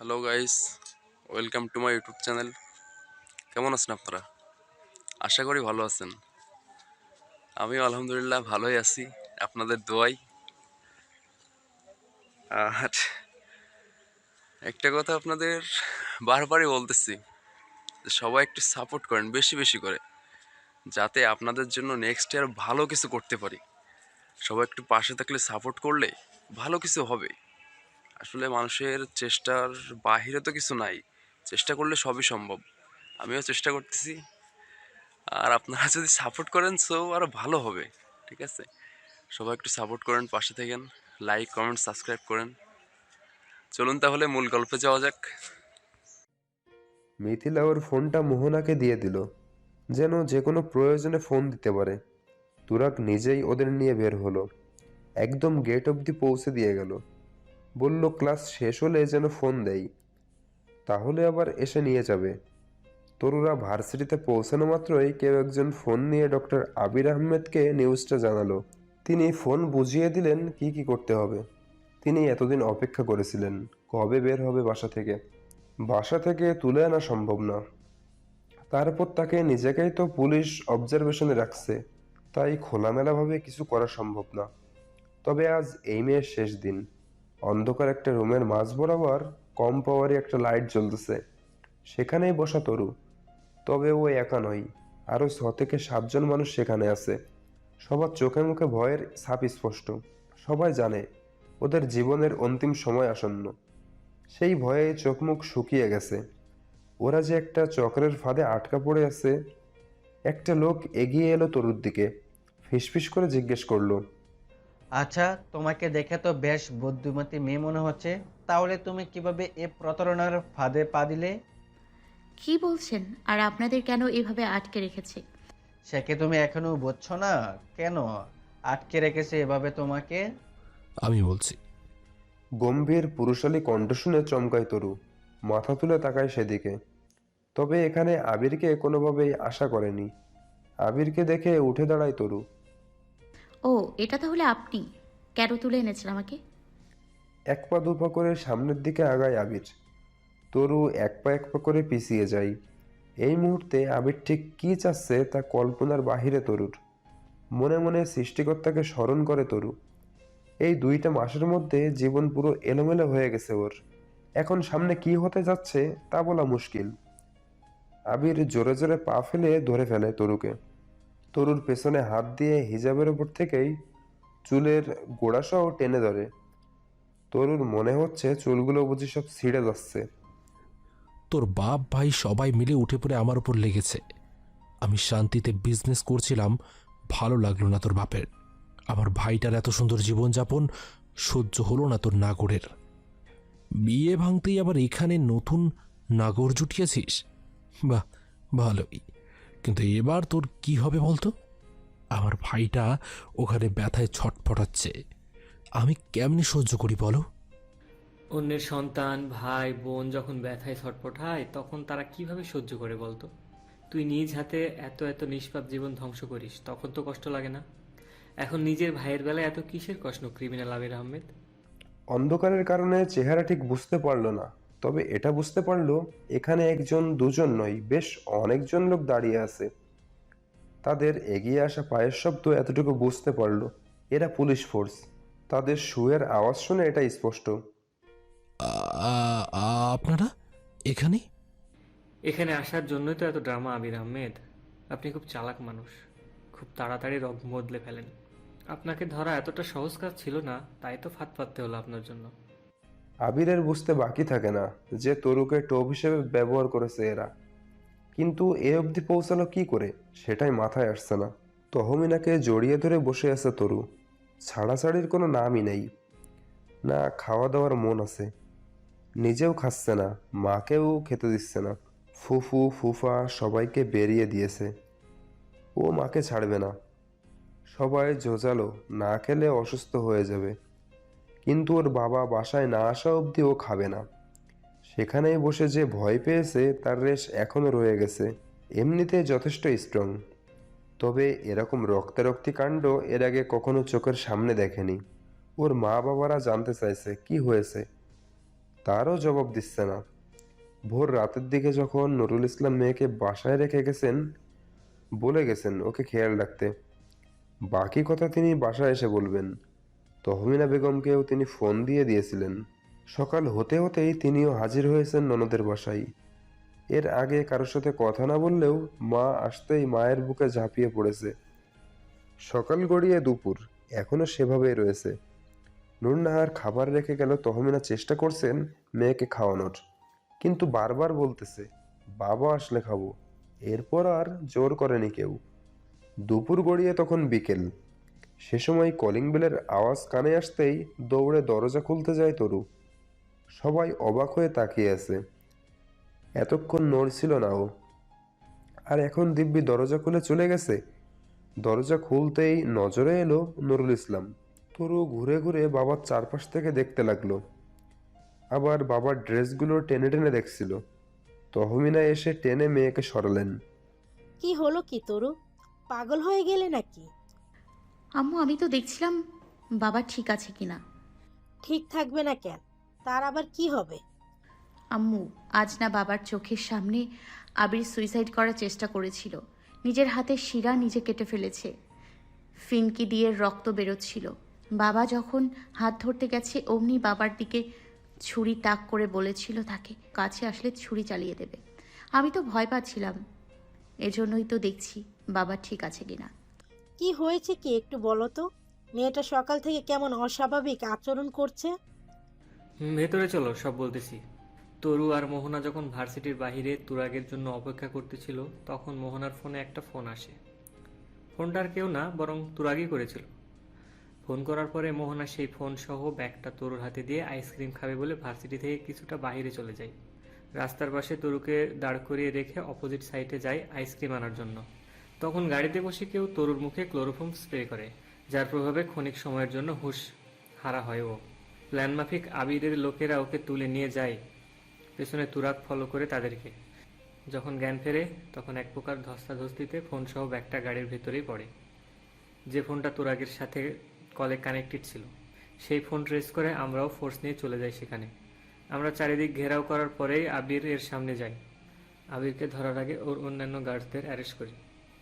Hello guys, welcome to my YouTube channel. কেমন আছেন আপনারা? আশা করি ভালো আছেন। আমিও আলহামদুলিল্লাহ ভালোই আছি আপনাদের দোয়ায়। আর একটা কথা আপনাদের বারবারই বলতেছি যে সবাই একটু সাপোর্ট করেন বেশি বেশি করে, যাতে আপনাদের জন্য নেক্সট ইয়ার ভালো কিছু করতে পারি। সবাই একটু পাশে থাকলে, সাপোর্ট করলে ভালো কিছু হবে। আসলে মানুষের চেষ্টার বাহিরে তো কিছু নাই, চেষ্টা করলে সবই সম্ভব। আমিও চেষ্টা করতেছি, আর আপনারা যদি সাপোর্ট করেন সো আরও ভালো হবে। ঠিক আছে, সবাই একটু সাপোর্ট করেন, পাশে থাকেন, লাইক কমেন্ট সাবস্ক্রাইব করেন। চলুন তাহলে মূল গল্পে যাওয়া যাক। মিথিলা ওর ফোনটা মোহনাকে দিয়ে দিল, যেন যে কোনো প্রয়োজনে ফোন দিতে পারে। তুরাগ নিজেই ওদের নিয়ে বের হলো, একদম গেট অবধি পৌঁছে দিয়ে গেল। বলল ক্লাস শেষ হলে যেন ফোন দেয়, তাহলে আবার এসে নিয়ে যাবে। তরুরা ভার্সিটিতে পৌঁছানো মাত্রই কেউ একজন ফোন নিয়ে ডক্টর আবির আহমেদকে নিউজটা জানালো। তিনি ফোন বুঝিয়ে দিলেন কি কি করতে হবে। তিনি এতদিন অপেক্ষা করেছিলেন, কবে বের হবে বাসা থেকে। বাসা থেকে তুলে আনা সম্ভব না, তারপর তাকে নিজেকেই তো পুলিশ অবজারভেশনে রাখছে, তাই খোলামেলাভাবে কিছু করা সম্ভব না। তবে আজ এই মেয়ের শেষ দিন। অন্ধকার একটা রুমের মাঝ বরাবর কম পাওয়ারে একটা লাইট জ্বলতেছে, সেখানেই বসা তরু। তবে ও একা নয়, আরো 6 থেকে 7 জন মানুষ সেখানে আছে। সবার চোখে মুখে ভয়ের ছাপ স্পষ্ট। সবাই জানে ওদের জীবনের অন্তিম সময় আসন্ন। সেই ভয়ে চোখ মুখ শুকিয়ে গেছে। ওরা যে একটা চক্রের ফাঁদে আটকা পড়ে আছে। একটা লোক এগিয়ে এলো তরুর দিকে, ফিসফিস করে জিজ্ঞেস করলো, আচ্ছা, তোমাকে দেখে তো বেশ বুদ্ধিমতী মেয়ে মনে হচ্ছে। তাহলে তুমি কিভাবে এ প্রতারণার ফাঁদে পা দিলে? কি বলছেন? আর আপনাদের কেন এভাবে আটকে রেখেছে? সে কি তুমি এখনো বুঝছো না? কেন আটকে রেখেছে এভাবে তোমাকে? আমি বলছি। গম্ভীর পুরুষালী কণ্ঠ শুনে চমকায় তরু, মাথা তুলে তাকায় সেদিকে। তবে এখানে আবিরকে কোনোভাবেই আশা করেনি। আবিরকে দেখে উঠে দাঁড়ায় তরু। ও, এটা তাহলে আপনি? কেন তুলে এনেছেন আমাকে? এক পা দুপা করে সামনের দিকে আগায় আবির। তরু এক পা করে পিছিয়ে যায়। এই মুহূর্তে আবির ঠিক কি চাচ্ছে তা কল্পনার বাহিরে তরুর। মনে মনে সৃষ্টিকর্তাকে স্মরণ করে তরু। এই 2টা মাসের মধ্যে জীবন পুরো এলোমেলো হয়ে গেছে ওর। এখন সামনে কি হতে যাচ্ছে তা বলা মুশকিল। আবির জোরে জোরে পা ফেলে ধরে ফেলে তরুকে। তরুর পেছনে হাত দিয়ে হিজাবের ওপর থেকেই চুলের গোড়াসহ টেনে ধরে। তরুর মনে হচ্ছে চুলগুলো বুঝি সব ছিঁড়ে যাচ্ছে। তোর বাপ ভাই সবাই মিলে উঠে পড়ে আমার উপর লেগেছে। আমি শান্তিতে বিজনেস করছিলাম, ভালো লাগলো না তোর বাপের। আমার ভাইটার এত সুন্দর জীবনযাপন সহ্য হলো না তোর নাগরের। বিয়ে ভাঙতেই আবার এখানে নতুন নাগর জুটিয়েছিস। বাহ, ভালোই। কিন্তু এবার তোর কি হবে বলতো? আমার ভাইটা ওখানে ব্যথায় ছটফটাচ্ছে, আমি কেমনে সহ্য করি বলো? অন্যের সন্তান, ভাই, বোন যখন ব্যথায় ছটফটায় তখন তারা কিভাবে সহ্য করে বলতো? তুই নিজ হাতে এত এত নিষ্পাপ জীবন ধ্বংস করিস, তখন তো কষ্ট লাগে না? এখন নিজের ভাইয়ের বেলায় এত কিসের কষ্ট ক্রিমিনাল আবির আহমেদ? অন্ধকারের কারণে চেহারা ঠিক বুঝতে পারলো না, তবে এটা বুঝতে পারলো এখানে একজন দুজন নয়, বেশ অনেকজন লোক দাঁড়িয়ে আছে। তাদের এগিয়ে আসা পায়ের শব্দ এতটুকু বুঝতে পারলো, এরা পুলিশ ফোর্স। তাদের শুয়ের আওয়াজ শুনে এটা স্পষ্ট। আপনারা এখানে? এখানে আসার জন্যই তো এত ড্রামা আবির আহমেদ। আপনি খুব চালাক মানুষ, খুব তাড়াতাড়ি রং বদলে ফেলেন। আপনাকে ধরা এতটা সহজ কাজ ছিল না, তাই তো ফাঁদ পাততে হলো আপনার জন্য। আবিরের বুঝতে বাকি থাকে না যে তরুকে টোপ হিসেবে ব্যবহার করেছে এরা। কিন্তু এ অবধি পৌঁছালো কি করে সেটাই মাথায় আসছে না। তহমিনাকে জড়িয়ে ধরে বসে আছে তরু, ছাড়াছাড়ির কোনো নামই নেই। না খাওয়া দাওয়ার মন আছে, নিজেও খাচ্ছে না, মাকেও খেতে দিচ্ছে না। ফুফু ফুফা সবাইকে বেরিয়ে দিয়েছে, ও মাকে ছাড়বে না। সবাই জোজালো, না খেলে অসুস্থ হয়ে যাবে। কিন্তু ওর বাবা বাসায় না আসা অবধি ও খাবে না। সেখানেই বসে যে ভয় পেয়েছে তার রেশ এখনো রয়ে গেছে। এমনিতে যথেষ্ট স্ট্রং, তবে এরকম রক্তারক্তি কাণ্ড এর আগে কখনো চোখের সামনে দেখেনি। ওর মা বাবারা জানতে চাইছে কি হয়েছে, তারও জবাব দিচ্ছে না। ভোর রাতের দিকে যখন নুরুল ইসলাম মেয়েকে বাসায় রেখে গেছেন, বলে গেছেন ওকে খেয়াল রাখতে। বাকি কথা তিনি বাসায় এসে বলবেন। তহমিনা বেগমকেও তিনি ফোন দিয়ে দিয়েছিলেন। সকাল হতে হতেই তিনিও হাজির হয়েছেন ননদের বাসায়। এর আগে কারোর সাথে কথা না বললেও মা আসতেই মায়ের বুকে ঝাঁপিয়ে পড়েছে। সকাল গড়িয়ে দুপুর, এখনো সেভাবেই রয়েছে। নুরনাহার খাবার রেখে গেল, তহমিনা চেষ্টা করছেন মেয়েকে খাওয়ানোর, কিন্তু বারবার বলতেছে বাবা আসলে খাবো। এরপর আর জোর করেনি কেউ। দুপুর গড়িয়ে তখন বিকেল। সে সময় কলিং বেলের আওয়াজ কানে আসতেই দৌড়ে দরজা খুলতে যায় তরু। সবাই অবাক হয়ে তাকিয়ে আছে। এতক্ষণ নড়ছিল না ও, আর এখন দিব্যি দরজা খুলে চলে গেছে। দরজা খুলতেই নজরে এলো নুরুল ইসলাম। তরু ঘুরে ঘুরে বাবার চারপাশ থেকে দেখতে লাগলো, আবার বাবার ড্রেসগুলো টেনে টেনে দেখছিল। তহমিনা এসে টেনে মেয়েকে সরালেন। কি হলো কি তরু, পাগল হয়ে গেলে নাকি? আম্মু, আমি তো দেখছিলাম বাবা ঠিক আছে কিনা। ঠিক থাকবে না কেন? তার আবার কি হবে? আম্মু, আজ না বাবার চোখের সামনে আবির সুইসাইড করার চেষ্টা করেছিল। নিজের হাতের শিরা নিজে কেটে ফেলেছে। ফিনকি দিয়ে রক্ত বেরোচ্ছিল। বাবা যখন হাত ধরতে গেছে অমনি বাবার দিকে ছুরি তাক করে বলেছিল তাকে কাছে আসলে ছুরি চালিয়ে দেবে। আমি তো ভয় পাচ্ছিলাম, এজন্যই তো দেখছি বাবা ঠিক আছে কিনা। কি হয়েছে কি একটু বলো তো? মেয়েটা সকাল থেকে কেমন অস্বাভাবিক আচরণ করছে। ভেতরে চলো, সব বলতেছি। তরু আর মোহনা যখন ভার্সিটির বাইরে তুরাগের জন্য অপেক্ষা করতেছিল, তখন মোহনার ফোনে একটা ফোন আসে। ফোনটা আর কেউ না, বরং তুরাগই করেছিল। ফোন করার পরে মোহনা সেই ফোন সহ ব্যাগটা তরুর হাতে দিয়ে আইসক্রিম খাবে বলে ভার্সিটি থেকে কিছুটা বাইরে চলে যায়। রাস্তার পাশে তরুকে দাঁড় করিয়ে রেখে অপোজিট সাইডে যায় আইসক্রিম আনার জন্য। তখন গাড়িতে বসে কেউ তরুর মুখে ক্লোরোফর্ম স্প্রে করে, যার প্রভাবে ক্ষণিক সময়ের জন্য হুঁশ হারা হয় ও। প্ল্যান মাফিক আবিরের লোকেরা ওকে তুলে নিয়ে যায়, পেছনে তুরাগ ফলো করে তাদেরকে। যখন জ্ঞান ফেরে তখন এক প্রকার ধস্তাধস্তিতে ফোন সহ ব্যাগটা গাড়ির ভেতরেই পড়ে। যে ফোনটা তুরাগের সাথে কলে কানেক্টেড ছিল, সেই ফোন ট্রেস করে আমরাও ফোর্স নিয়ে চলে যাই সেখানে। আমরা চারিদিক ঘেরাও করার পরেই আবির এর সামনে যাই। আবিরকে ধরার আগে ওর অন্যান্য গার্ডদের অ্যারেস্ট করি।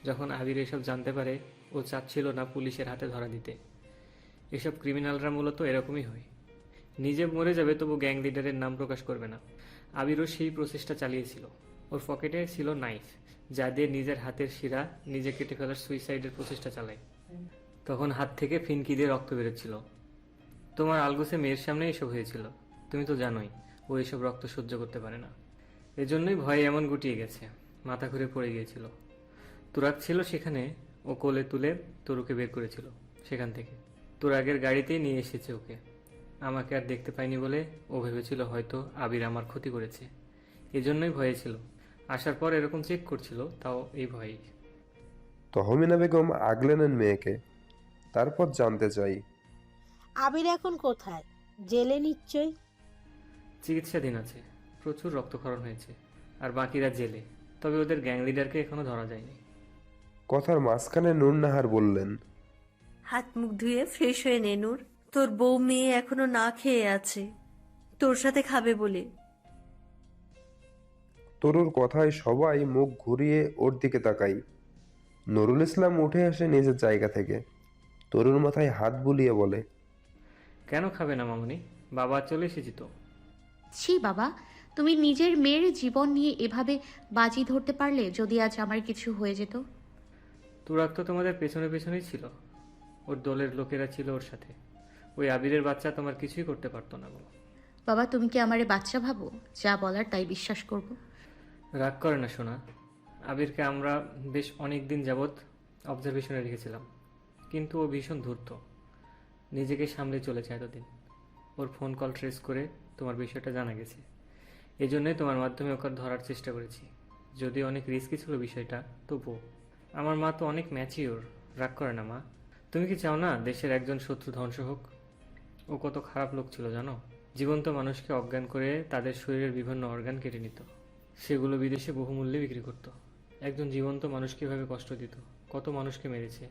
যখন আবির এসব জানতে পারে, ও চাচ্ছিল না পুলিশের হাতে ধরা দিতে। এসব ক্রিমিনালরা মূলত এরকমই হয়, নিজে মরে যাবে তবু গ্যাং লিডারের নাম প্রকাশ করবে না। আবিরও সেই প্রচেষ্টা চালিয়েছিল। ওর পকেটে ছিল নাইফ, যা দিয়ে নিজের হাতের শিরা নিজে কেটে ফেলার সুইসাইডের প্রচেষ্টা চালায়। তখন হাত থেকে ফিনকি দিয়ে রক্ত বেরোচ্ছিল। তোমার আলগোসে মেয়ের সামনে এসব হয়েছিল, তুমি তো জানোই ও এসব রক্ত সহ্য করতে পারে না। এজন্যই ভয়ে এমন গুটিয়ে গেছে, মাথা ঘুরে পড়ে গিয়েছিল। তুরাগ ছিল সেখানে, ও কোলে তুলে তরুকে বের করেছিল সেখান থেকে। তুরাগের গাড়িতেই নিয়ে এসেছে ওকে। আমাকে আর দেখতে পাইনি বলে ও ভেবেছিল হয়তো আবির আমার ক্ষতি করেছে, এজন্যই ভয়ে ছিল। আসার পর এরকম চেক করছিল, তাও এই ভয়েই। তহমিনা বেগম আগলে নেন মেয়েকে, তারপর জানতে চাই আবির এখন কোথায়? জেলে নিশ্চয়ই। চিকিৎসাধীন আছে, প্রচুর রক্তক্ষরণ হয়েছে, আর বাকিরা জেলে। তবে ওদের গ্যাং লিডারকে এখনো ধরা যায়নি। কথার মাঝখানে নুরনাহার বললেন, হাত মুখ ধুয়ে ফ্রেশ হয়ে নে নূর, তোর বউ মেয়ে এখনো না খেয়ে আছে, তোর সাথে খাবে বলে। তরুর কথায় সবাই মুখ ঘুরিয়ে ওর দিকে তাকাই। নুরুল ইসলাম উঠে আসে নিজের জায়গা থেকে, তরুর মাথায় হাত বুলিয়ে বলে, কেন খাবে না মামুনি? বাবা চলে এসেছি তো। ছি বাবা, তুমি নিজের মেয়ের জীবন নিয়ে এভাবে বাজি ধরতে পারলে যদি আজ আমার কিছু হয়ে যেত। তুরাগ তো তোমাদের পেছনে পেছনেই ছিল, ওর দলের লোকেরা ছিল ওর সাথে। ওই আবিরের বাচ্চা তোমার কিছুই করতে পারতো না গো। বাবা, তুমি কি আমারে বাচ্চা ভাবো? যা বলার তাই বিশ্বাস করব। রাগ করে না শোনা। আবিরকে আমরা বেশ অনেক দিন যাবৎ অবজারভেশনে রেখেছিলাম, কিন্তু ও ভীষণ ধূর্ত, নিজেকে সামলে চলেছে এতদিন। ওর ফোন কল ট্রেস করে তোমার বিষয়টা জানা গেছে, এই জন্যই তোমার মাধ্যমে ওকে ধরার চেষ্টা করেছি। যদিও অনেক রিস্কি ছিল বিষয়টা, তবুও। আমার মা তো অনেক ম্যাচিওর, রাগ করে না মা। তুমি কি চাও না দেশের একজন শত্রু ধ্বংস হোক? ও কত খারাপ লোক ছিল জানো? জীবন্ত মানুষকে অজ্ঞান করে তাদের শরীরের বিভিন্ন অর্গান কেটে নিত, সেগুলো বিদেশে বহুমূল্যে বিক্রি করত। একজন জীবন্ত মানুষ কীভাবে কষ্ট দিত, কত মানুষকে মেরেছে।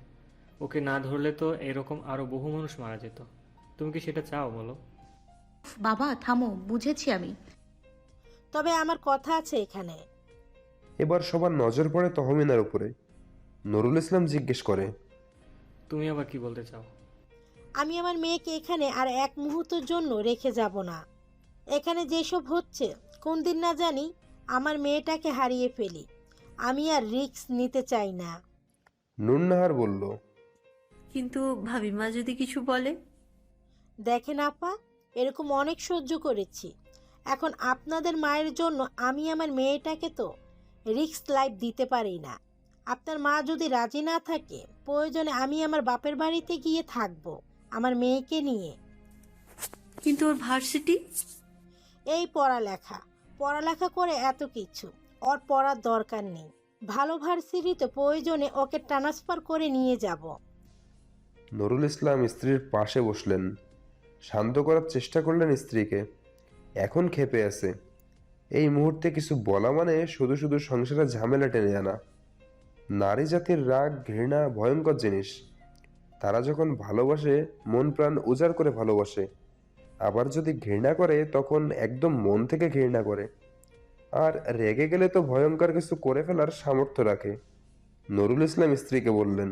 ওকে না ধরলে তো এরকম আরও বহু মানুষ মারা যেত। তুমি কি সেটা চাও বলো? বাবা থামো, বুঝেছি আমি। তবে আমার কথা আছে এখানে। এবার সবার নজর পড়ে তহমিনার উপরে। নুরুল ইসলাম জিজ্ঞেস করে, তুমি আবার কি বলতে চাও? আমি আমার মেয়েকে এখানে আর এক মুহূর্তের জন্য রেখে যাব না। এখানে যেসব হচ্ছে, কোন দিন না জানি আমার মেয়েটাকে হারিয়ে ফেলি। আমি আর রিস্ক নিতে চাই না। নুরনাহার বলল, কিন্তু ভাবিমা যদি কিছু বলে? দেখেন আপা, এরকম অনেক সহ্য করেছি। এখন আপনাদের মায়ের জন্য আমি আমার মেয়েটাকে তো রিস্ক লাইফ দিতে পারি না। আপনার মা যদি রাজি না থাকে, প্রয়োজনে আমি আমার বাপের বাড়িতে গিয়ে থাকবো আমার মেয়েকে নিয়ে। কিন্তু ওর ভার্সিটি? এই পড়ালেখা পড়ালেখা করে এত কিছু, ওর পড়ার দরকার নেই। ভালো ভার্সিটিতে প্রয়োজনে ওকে ট্রান্সফার করে নিয়ে যাব। নুরুল ইসলাম স্ত্রীর পাশে বসলেন। শান্ত করার চেষ্টা করলেন স্ত্রীকে। এখন ক্ষেপে আছে। এই মুহূর্তে কিছু বলা মানে শুধু শুধু সংসারে ঝামেলা টেনে আনা। নারী জাতির রাগ ঘৃণা ভয়ঙ্কর জিনিস। তারা যখন ভালোবাসে মন প্রাণ উজাড় করে ভালোবাসে, আবার যদি ঘৃণা করে তখন একদম মন থেকে ঘৃণা করে। আর রেগে গেলে তো ভয়ঙ্কর কিছু করে ফেলার সামর্থ্য রাখে। নুরুল ইসলাম স্ত্রীকে বললেন,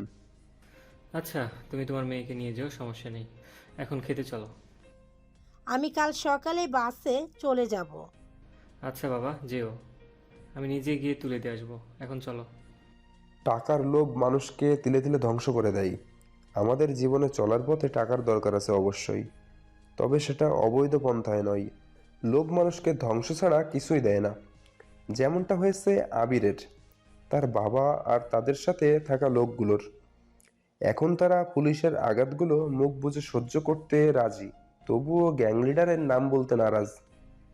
আচ্ছা, তুমি তোমার মেয়েকে নিয়ে যাও, সমস্যা নেই। এখন খেতে চলো। আমি কাল সকালে বাসে চলে যাব। আচ্ছা বাবা, যেও। আমি নিজে গিয়ে তুলে দিয়ে আসবো। এখন চলো। টাকার লোভ মানুষকে তিলে তিলে ধ্বংস করে দেয়। আমাদের জীবনে চলার পথে টাকার দরকার আছে অবশ্যই, তবে সেটা অবৈধ পন্থায় নয়। লোভ মানুষকে ধ্বংস ছাড়া কিছুই দেয় না। যেমনটা হয়েছে আবিরের, তার বাবা আর তাদের সাথে থাকা লোকগুলোর। এখন তারা পুলিশের আঘাতগুলো মুখ বুজে সহ্য করতে রাজি, তবুও গ্যাং লিডারের নাম বলতে নারাজ।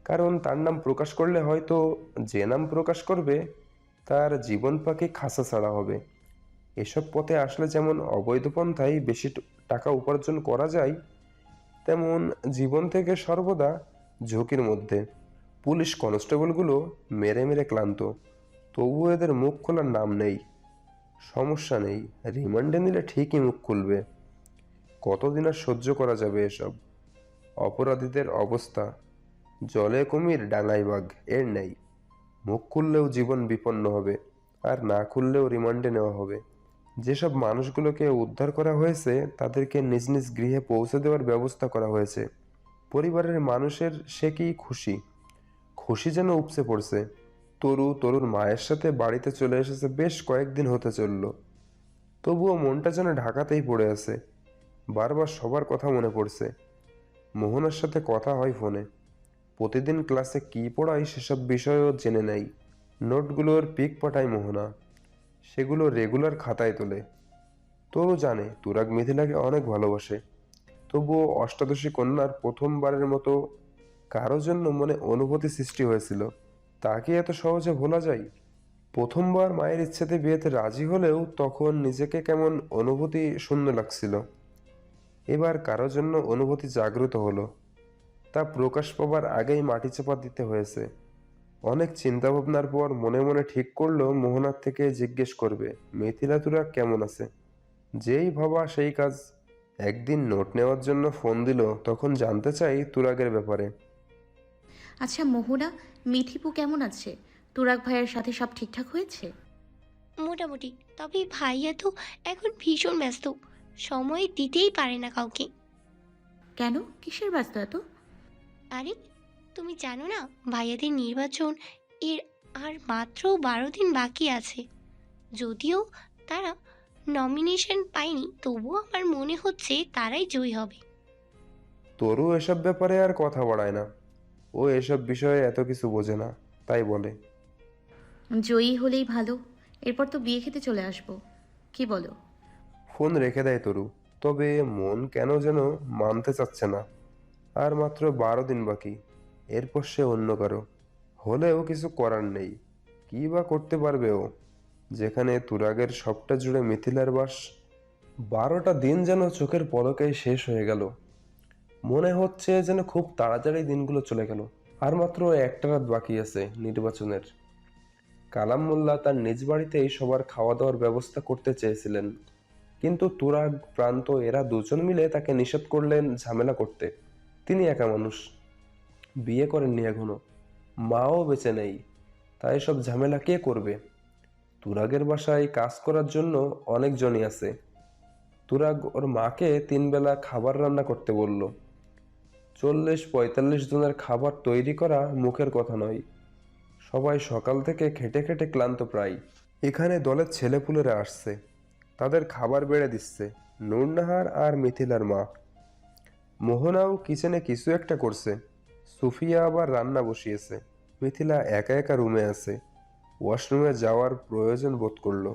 কারণ তার নাম প্রকাশ করলে হয়তো যে নাম প্রকাশ করবে তার জীবন পাখি খাসা ছাড়া হবে। এসব পথে আসলে যেমন অবৈধ পন্থায় বেশি টাকা উপার্জন করা যায়, তেমন জীবন থেকে সর্বদা ঝুঁকির মধ্যে। পুলিশ কনস্টেবলগুলো মেরে মেরে ক্লান্ত, তবুও এদের মুখ খোলার নাম নেই। সমস্যা নেই, রিমান্ডে নিলে ঠিকই মুখ খুলবে। কতদিন আর সহ্য করা যাবে এসব? অপরাধীদের অবস্থা জলে কুমির ডাঙায় বাঘ এর নেই। মুখ খুললেও জীবন বিপন্ন হবে, আর না খুললেও রিমান্ডে নেওয়া হবে। যেসব মানুষগুলোকে উদ্ধার করা হয়েছে তাদেরকে নিজ নিজ গৃহে পৌঁছে দেওয়ার ব্যবস্থা করা হয়েছে। পরিবারের মানুষের সে কি খুশি, খুশি যেন উপচে পড়ছে। তরুর মায়ের সাথে বাড়িতে চলে এসেছে বেশ কয়েকদিন হতে চলল, তবুও মনটা যেন ঢাকাতেই পড়ে আছে। বারবার সবার কথা মনে পড়ছে। মোহনার সাথে কথা হয় ফোনে, প্রতিদিন ক্লাসে কী পড়ায় সেসব বিষয়ও জেনে নেয়। নোটগুলোর পিক পাঠায় মোহনা, সেগুলো রেগুলার খাতায় তোলে। তরু জানে তুরাগ মিথিলাকে অনেক ভালোবাসে, তবুও অষ্টাদশী কন্যার প্রথমবারের মতো কারো জন্য মনে অনুভূতি সৃষ্টি হয়েছিল। তাকে এত সহজে ভোলা যায়? প্রথমবার মায়ের ইচ্ছেতে বিয়েতে রাজি হলেও তখন নিজেকে কেমন অনুভূতি শূন্য লাগছিল। এবার কারো জন্য অনুভূতি জাগ্রত হলো, তা প্রকাশ পাবার আগেই মাটি চাপা দিতে হয়েছে। অনেক চিন্তা ভাবনার পর মনে মনে ঠিক করলো মোহনার থেকে জিজ্ঞেস করবে মিথিলা তুরাগ কেমন আছে। যেই ভাবা সেই কাজ। একদিন নোট নেওয়ার জন্য ফোন দিল, তখন জানতে চাই তুরাগের ব্যাপারে। আচ্ছা মোহনা, মিঠিপু কেমন আছে? তুরাগ ভাইয়ের সাথে সব ঠিকঠাক হয়েছে? মোটামুটি, তবে ভাইয়া তো এখন ভীষণ ব্যস্ত, সময় দিতেই পারে না কাউকে। কেন, কিসের ব্যস্ত এত? আরে তুমি জানো না, ভাইয়াদের নির্বাচন এর আর মাত্র 12 দিন বাকি আছে। যদিও তারা নমিনেশন পায়নি, তবুও আমার মনে হচ্ছে তারাই জয়ী হবে। তরু এসব ব্যাপারে আর কথা বাড়ায় না। ও এসব বিষয়ে এত কিছু বোঝে না, তাই বলে। জয়ী হলেই ভালো, এরপর তো বিয়ে খেতে চলে আসবো, কি বলো? ফোন রেখে দেয় তরু, তবে মন কেন যেন মানতে চাচ্ছে না। আর মাত্র 12 দিন বাকি, এরপর সে অন্য কারো হলেও কিছু করার নেই। কি বা করতে পারবে ও, যেখানে তুরাগের সবটা জুড়ে মিথিলার বাস। 12টা দিন যেন চোখের পলকেই শেষ হয়ে গেল। মনে হচ্ছে যেন খুব তাড়াতাড়ি দিনগুলো চলে গেল। আর মাত্র একটা রাত বাকি আছে নির্বাচনের। কালাম মোল্লা তার নিজ বাড়িতেই সবার খাওয়া দাওয়ার ব্যবস্থা করতে চেয়েছিলেন, কিন্তু তুরাগ প্রান্ত এরা দুজন মিলে তাকে নিষেধ করলেন ঝামেলা করতে। তিনি একা মানুষ, বিয়ে করেননি এখনো, মাও বেঁচে নেই, তাই সব ঝামেলা কে করবে? তুরাগের বাসায় কাজ করার জন্য অনেকজনই আছে। তুরাগ ওর মাকে 3 বেলা খাবার রান্না করতে বলল। 40-45 জনের খাবার তৈরি করা মুখের কথা নয়। সবাই সকাল থেকে খেটে খেটে ক্লান্ত প্রায়। এখানে দলের ছেলেপুলেরা আসছে, তাদের খাবার বেড়ে দিচ্ছে নূরনাহার আর মিথিলার মা। মোহনাও কিচেনে কিছু একটা করছে, সুফিয়া আবার রান্না বসিয়েছে। মিথিলা একা একা রুমে আছে, ওয়াশরুমে যাওয়ার প্রয়োজন বোধ করলো,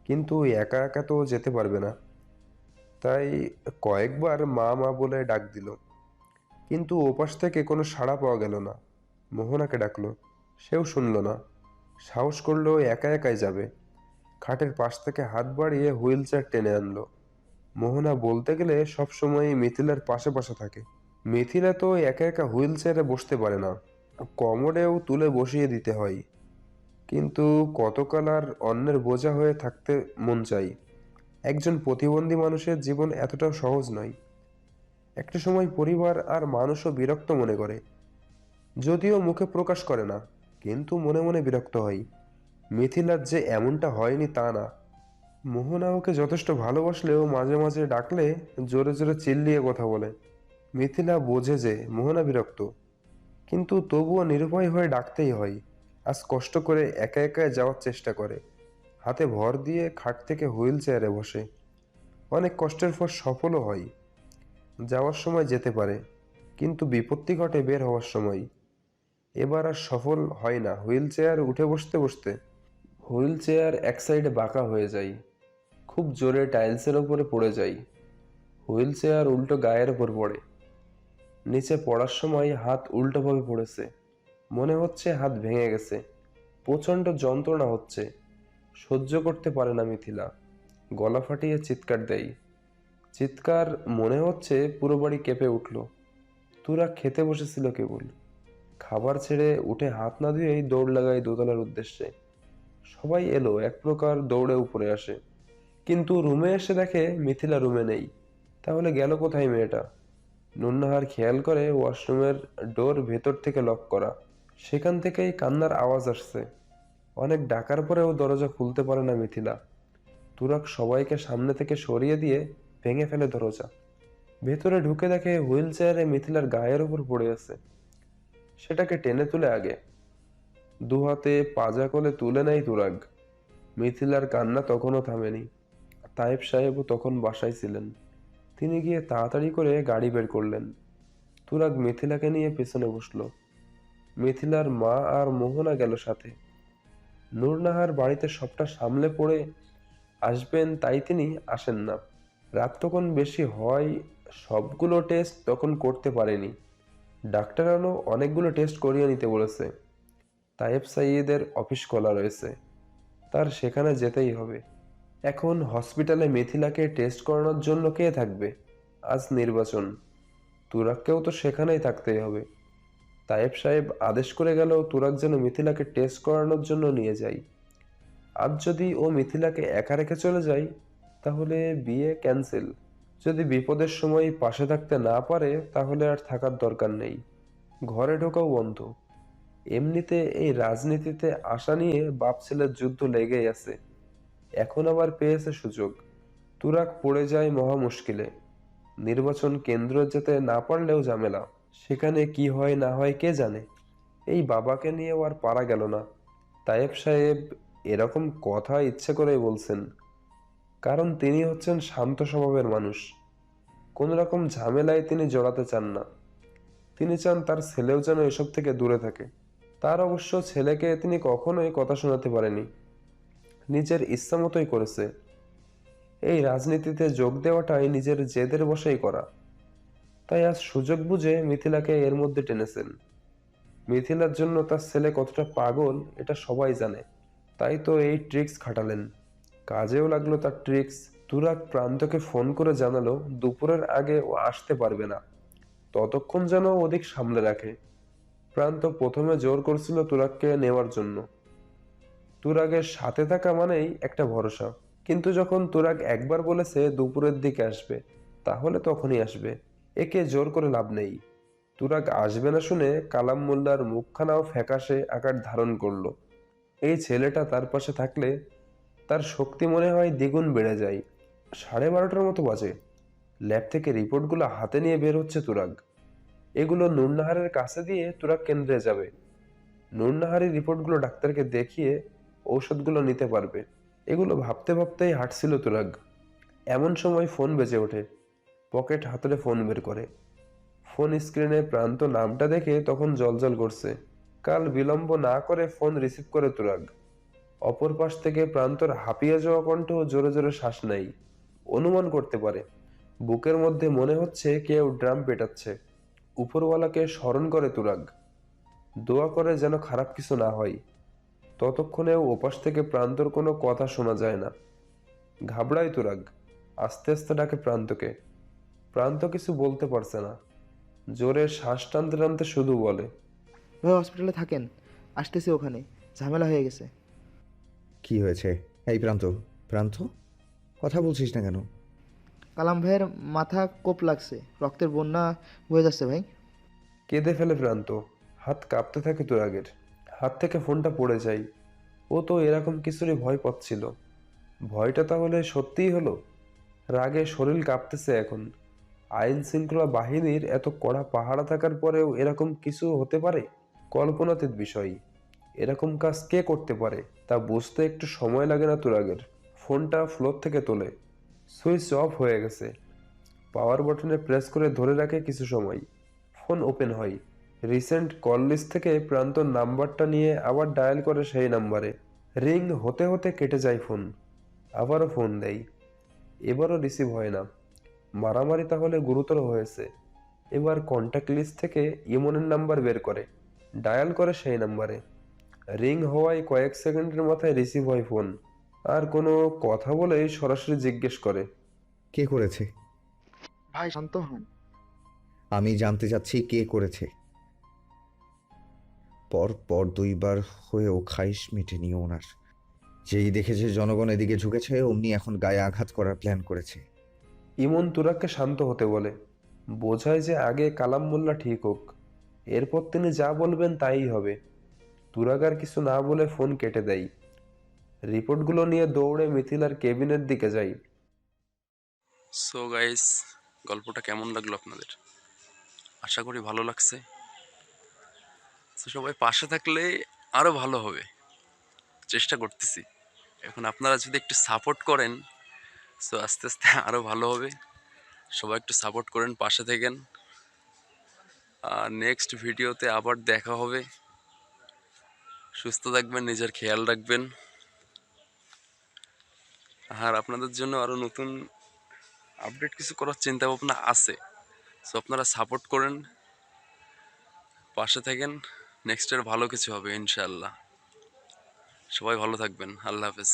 কিন্তু একা একা তো যেতে পারবে না, তাই কয়েকবার মা মা বলে ডাক দিল, কিন্তু ওপাশ থেকে কোনো সাড়া পাওয়া গেল না। মোহনাকে ডাকলো, সেও শুনল না। সাহস করলো একা একাই যাবে। খাটের পাশ থেকে হাত বাড়িয়ে হুইল চেয়ার টেনে আনলো। মোহনা বলতে গেলে সবসময়ই মিথিলার পাশে পাশে থাকে। মিথিলা তো একা একা হুইল চেয়ারে বসতে পারে না, কমোডেও তুলে বসিয়ে দিতে হয়। কিন্তু কতকাল আর অন্যের বোঝা হয়ে থাকতে মন চাই? একজন প্রতিবন্ধী মানুষের জীবন এতটাও সহজ নয়। একটা সময় পরিবার আর মানুষও বিরক্ত মনে করে, যদিও মুখে প্রকাশ করে না, কিন্তু মনে মনে বিরক্ত হয়। মিথিলার যে এমনটা হয়নি তা না। মোহনা ওকে যথেষ্ট ভালোবাসলেও মাঝে মাঝে ডাকলে জোরে জোরে চিল্লিয়ে কথা বলে। মিথিলা বোঝে যে মোহনা বিরক্ত, কিন্তু তবুও নিরুপায় হয়ে ডাকতেই হয়। আজ কষ্ট করে একা একা যাওয়ার চেষ্টা করে, হাতে ভর দিয়ে খাট থেকে হুইল চেয়ারে বসে। অনেক কষ্টের পর সফলও হয়। যাওয়ার সময় যেতে পারে, কিন্তু বিপত্তি ঘটে বের হওয়ার সময়। এবার আর সফল হয় না। হুইল চেয়ার উঠে বসতে বসতে হুইল চেয়ার এক সাইডে বাঁকা হয়ে যায়, খুব জোরে টাইলসের ওপরে পড়ে যায়। হুইল চেয়ার উল্টো গায়ের ওপর পড়ে। নিচে পড়ার সময় হাত উল্টোভাবে পড়েছে, মনে হচ্ছে হাত ভেঙে গেছে। প্রচণ্ড যন্ত্রণা হচ্ছে, সহ্য করতে পারে না মিথিলা, গলা ফাটিয়ে চিৎকার দেয়। চিৎকার মনে হচ্ছে পুরো বাড়ি কেঁপে উঠল। তুরা খেতে বসেছিল কেবল, খাবার ছেড়ে উঠে হাত না ধুয়েই দৌড় লাগায় দোতলার উদ্দেশ্যে। সবাই এলো, এক প্রকার দৌড়ে উপরে আসে, কিন্তু রুমে এসে দেখে মিথিলা রুমে নেই। তাহলে গেল কোথায় মেয়েটা? নুন্নাহার খেয়াল করে ওয়াশরুমের ডোর ভেতর থেকে লক করা, সেখান থেকেই কান্নার আওয়াজ আসছে। অনেক ডাকার পরেও দরজা খুলতে পারে না মিথিলা। তুরাগ সবাইকে সামনে থেকে সরিয়ে দিয়ে ভেঙে ফেলে দরজা। ভেতরে ঢুকে দেখে হুইল চেয়ারে মিথিলার গায়ের উপর পড়ে আছে। সেটাকে টেনে তুলে আগে দু হাতে পাজা কোলে তুলে নেয় তুরাগ। মিথিলার কান্না তখনও থামেনি। তায়েব সাহেবও তখন বাসায় ছিলেন। তিনি গিয়ে তাড়াতাড়ি করে গাড়ি বের করলেন। তুরাগ মিথিলাকে নিয়ে পেছনে বসলো। মিথিলার মা আর মোহনা গেল সাথে। নূরনাহার বাড়িতে সবটা সামলে পড়ে আসবেন, তাই তিনি আসেন না। রাত তখন বেশি হয়, সবগুলো টেস্ট তখন করতে পারেনি। ডাক্তারানও অনেকগুলো টেস্ট করিয়ে নিতে বলেছে। তায়েব সাইয়েদের অফিস খোলা রয়েছে, তার সেখানে যেতেই হবে। এখন হসপিটালে মিথিলাকে টেস্ট করানোর জন্য কে থাকবে? আজ নির্বাচন, তুরাগকেও তো সেখানেই থাকতেই হবে। তায়েব সাহেব আদেশ করে গেল তুরাগ যেন মিথিলাকে টেস্ট করানোর জন্য নিয়ে যায়। আজ যদি ও মিথিলাকে একা রেখে চলে যায়, তাহলে বিয়ে ক্যান্সেল। যদি বিপদের সময় পাশে থাকতে না পারে, তাহলে আর থাকার দরকার নেই। ঘরে ঢোকাও বন্ধ। এমনিতে এই রাজনীতিতে আশা নিয়ে বাপ ছেলের যুদ্ধ লেগেই আছে, এখন আবার পেয়েছে সুযোগ। তুরাগ পড়ে যায় মহা মুশকিলে। নির্বাচন কেন্দ্র যেতে না পারলেও ঝামেলা, সেখানে কি হয় না হয় কে জানে। এই বাবাকে নিয়েও আর পারা গেল না। তায়েব সাহেব এরকম কথা ইচ্ছে করেই বলছেন, কারণ তিনি হচ্ছেন শান্ত স্বভাবের মানুষ। কোন রকম ঝামেলায় তিনি জড়াতে চান না। তিনি চান তার ছেলেও যেন এসব থেকে দূরে থাকে। তার অবশ্য ছেলেকে তিনি কখনোই কথা শোনাতে পারেনি, নিজের ইচ্ছা মতোই করেছে। এই রাজনীতিতে যোগ দেওয়াটাই নিজের জেদের বশেই করা। তাই আজ সুযোগ বুঝে মিথিলাকে এর মধ্যে টেনেছেন। মিথিলার জন্য তার ছেলে কতটা পাগল এটা সবাই জানে, তাই তো এই ট্রিক্স খাটালেন। কাজেও লাগলো তার ট্রিক্স। তুরাগ প্রান্তকে ফোন করে জানালো দুপুরের আগে ও আসতে পারবে না, ততক্ষণ যেন ওদিক সামলে রাখে। প্রান্ত প্রথমে জোর করছিল তুরাগকে নেওয়ার জন্য। তুরাগের সাথে থাকা মানেই একটা ভরসা, কিন্তু যখন তুরাগ একবার বলেছে দুপুরের দিকে আসবে, তাহলে তখনই আসবে। একে জোর করে লাভ নেই। তুরাগ আসবে না শুনে কালাম মোল্লার মুখখানাও ফ্যাকাশে আকার ধারণ করলো। এই ছেলেটা তার পাশে থাকলে তার শক্তি মনে হয় দ্বিগুণ বেড়ে যায়। 12:30টার মতো বাজে। ল্যাব থেকে রিপোর্টগুলো হাতে নিয়ে বের হচ্ছে তুরাগ। এগুলো নুরনাহারের কাছে দিয়ে তুরাগ কেন্দ্রে যাবে। নুরনাহারি রিপোর্টগুলো ডাক্তারকে দেখিয়ে ঔষধগুলো নিতে পারবে। এগুলো ভাবতে ভাবতেই হাঁটছিল তুরাগ। এমন সময় ফোন বেজে ওঠে। পকেট হাতড়ে ফোন বের করে। ফোন স্ক্রিনে প্রান্ত নামটা দেখে তখন জ্বলজ্বল করছে। কাল বিলম্ব না করে ফোন রিসিভ করে তুরাগ। অপর পাশ থেকে প্রান্তর হাঁপিয়ে যাওয়া কণ্ঠ জোরে জোরে শ্বাস নেয়। অনুমান করতে পারে বুকের মধ্যে মনে হচ্ছে কেউ ড্রাম পেটাচ্ছে। উপরওয়ালাকে স্মরণ করে তুরাগ। দোয়া করে যেন খারাপ কিছু না হয়। ততক্ষণেও ওপাশ থেকে প্রান্তর কোনো কথা শোনা যায় না। ঘাবড়ায় তুরাগ। আস্তে আস্তে ডাকে প্রান্তকে। প্রান্ত কিছু বলতে পারছে না। জোরে শ্বাস টানতে টানতে শুধু বলে, ভাই হসপিটালে থাকেন, আসতেছি, ওখানে ঝামেলা হয়ে গেছে। কি হয়েছে? এই প্রান্ত, প্রান্ত, কথা বলছিস না কেন? কালাম ভাইয়ের মাথা কোপ লাগছে, রক্তের বন্যা হয়ে যাচ্ছে ভাই। কেঁদে ফেলে প্রান্ত। হাত কাঁপতে থাকে তুরাগের। হাত থেকে ফোনটা পড়ে যায়। ও তো এরকম কিছুরই ভয় পাচ্ছিল। ভয়টা তাহলে সত্যিই হলো? রাগে শরীর কাঁপতেছে এখন। আইন শৃঙ্খলা বাহিনীর এত কড়া পাহারা থাকার পরেও এরকম কিছু হতে পারে? কল্পনাতীত বিষয়। এরকম কাজ কে করতে পারে তা বুঝতে একটু সময় লাগে না তুরাগের। ফোনটা ফ্লোর থেকে তোলে। সুইচ অফ হয়ে গেছে। পাওয়ার বাটনে প্রেস করে ধরে রাখে কিছু সময়। ফোন ওপেন হয়। রিসেন্ট কল লিস্ট থেকে প্রান্তর নাম্বারটা নিয়ে আবার ডায়াল করে সেই নাম্বারে। রিং হতে হতে কেটে যায় ফোন। আবারও ফোন দেয়। এবারও রিসিভ হয় না। মারামারি তাহলে গুরুতর হয়েছে। এবার কন্ট্যাক্ট লিস্ট থেকে ইমনের নাম্বার বের করে ডায়াল করে সেই নাম্বারে। রিং হওয়ায় কয়েক সেকেন্ডের মাথায় রিসিভ হয় ফোন। আর কোনো কথা বলেই সরাসরি জিজ্ঞেস করে, কে করেছে? ভাই শান্ত হন। আমি জানতে চাচ্ছি কে করেছে। পর পর 2বার হয়েও খাইশ মেটেনি ওনার। যেই দেখেছে জনগণ এদিকে ঝুঁকেছে, অমনি এখন গায়ে আঘাত করার প্ল্যান করেছে। ইমন তুরাগকে শান্ত হতে বলে। বোঝায় যে আগে কালাম মোল্লা ঠিক হোক, এরপর তিনি যা বলবেন তাই হবে। তুরাগ আর কিছু না বলে ফোন কেটে দেয়। রিপোর্টগুলো নিয়ে দৌড়ে মিথিলার কেবিনের দিকে যাই। সো গাইস, গল্পটা কেমন লাগলো আপনাদের? আশা করি ভালো লাগছে। তো সবাই পাশে থাকলে আরও ভালো হবে। চেষ্টা করতেছি। এখন আপনারা যদি একটু সাপোর্ট করেন, সো আস্তে আস্তে আরও ভালো হবে। সবাই একটু সাপোর্ট করেন, পাশে থাকেন। আর নেক্সট ভিডিওতে আবার দেখা হবে। সুস্থ থাকবেন, নিজের খেয়াল রাখবেন। আর আপনাদের জন্য আরও নতুন আপডেট কিছু করার চিন্তা ভাবনা আছে। সো আপনারা সাপোর্ট করেন, পাশে থাকেন। নেক্সটের ভালো কিছু হবে ইনশাআল্লাহ। সবাই ভালো থাকবেন। আল্লাহ হাফেজ।